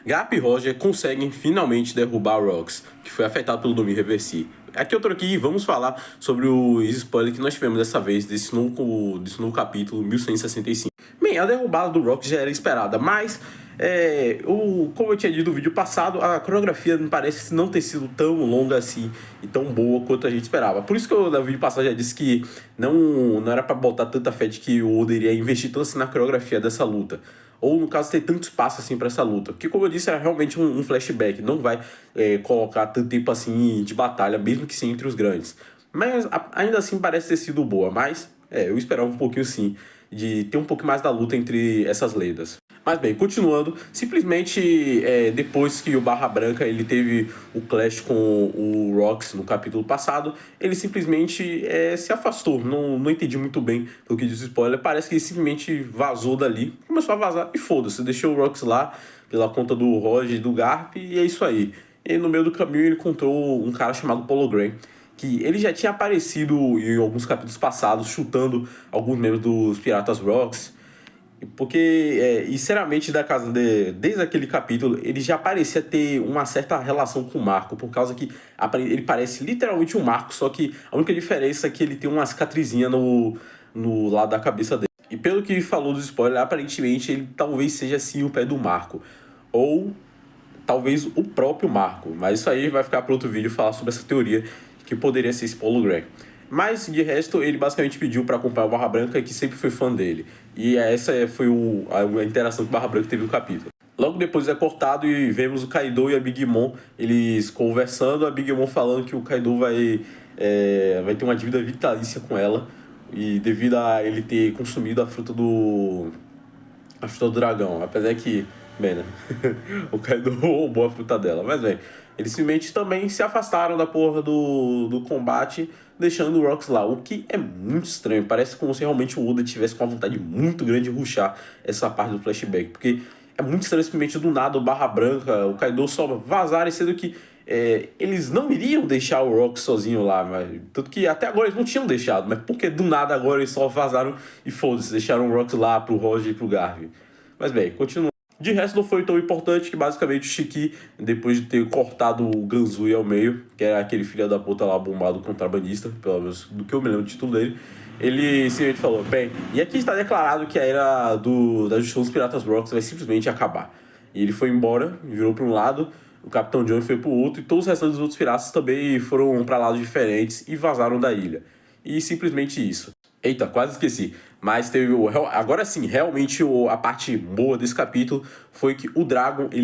Garp e Roger conseguem finalmente derrubar o Rox, que foi afetado pelo domínio reversível. Aqui eu tô aqui e vamos falar sobre o spoiler que nós tivemos dessa vez, desse novo capítulo 1165. Bem, a derrubada do Rox já era esperada, mas como eu tinha dito no vídeo passado, a coreografia me parece não ter sido tão longa assim e tão boa quanto a gente esperava. Por isso que eu no vídeo passado já disse que não era pra botar tanta fé de que o Oda iria investir tanto assim na coreografia dessa luta. Ou, no caso, ter tanto espaço assim pra essa luta. Porque, como eu disse, é realmente um flashback. Não vai colocar tanto tempo assim de batalha, mesmo que sim entre os grandes. Mas ainda assim parece ter sido boa. Mas eu esperava um pouquinho sim de ter um pouco mais da luta entre essas lendas. Mas bem, continuando, simplesmente depois que o Barra Branca ele teve o clash com o Rox no capítulo passado, ele simplesmente se afastou. Não entendi muito bem o que diz o spoiler. Parece que ele simplesmente vazou dali, começou a vazar e foda-se, deixou o Rox lá pela conta do Roger e do Garp e é isso aí. E no meio do caminho ele encontrou um cara chamado Pologram, que ele já tinha aparecido em alguns capítulos passados, chutando alguns membros dos Piratas Rocks. Porque, sinceramente, desde aquele capítulo, ele já parecia ter uma certa relação com o Marco, por causa que ele parece literalmente um Marco, só que a única diferença é que ele tem uma cicatrizinha no lado da cabeça dele. E pelo que falou do spoiler, aparentemente ele talvez seja sim o pé do Marco. Ou talvez o próprio Marco. Mas isso aí vai ficar para outro vídeo falar sobre essa teoria que poderia ser esse Polo Greg. Mas, de resto, ele basicamente pediu para acompanhar o Barra Branca, que sempre foi fã dele. E essa foi a interação que o Barra Branca teve no capítulo. Logo depois é cortado e vemos o Kaido e a Big Mom, eles conversando, a Big Mom falando que o Kaido vai ter uma dívida vitalícia com ela, e devido a ele ter consumido a fruta do dragão. Apesar que, bem, né? O Kaido roubou a fruta dela. Mas, bem, eles simplesmente também se afastaram da porra do combate, deixando o Rox lá. O que é muito estranho. Parece como se realmente o Oda tivesse com uma vontade muito grande de rushar essa parte do flashback. Porque é muito estranho, simplesmente do nada, o Barra Branca, o Kaido só vazarem, sendo que eles não iriam deixar o Rox sozinho lá, mas tanto que até agora eles não tinham deixado, mas porque do nada agora eles só vazaram e foda-se, deixaram o Rox lá pro Roger e pro Garvey. Mas bem, continua. De resto não foi tão importante que basicamente o Shiki, depois de ter cortado o Ganzui ao meio, que era aquele filho da puta lá bombado contrabandista, pelo menos do que eu me lembro do título dele, ele simplesmente falou, bem, e aqui está declarado que a era da Justiça dos Piratas Rocks vai simplesmente acabar. E ele foi embora, virou para um lado, o Capitão John foi pro outro, e todos os restantes dos outros piratas também foram para lados diferentes e vazaram da ilha. E simplesmente isso. Eita, quase esqueci. Mas teve agora sim, realmente a parte boa desse capítulo foi que o Dragon ele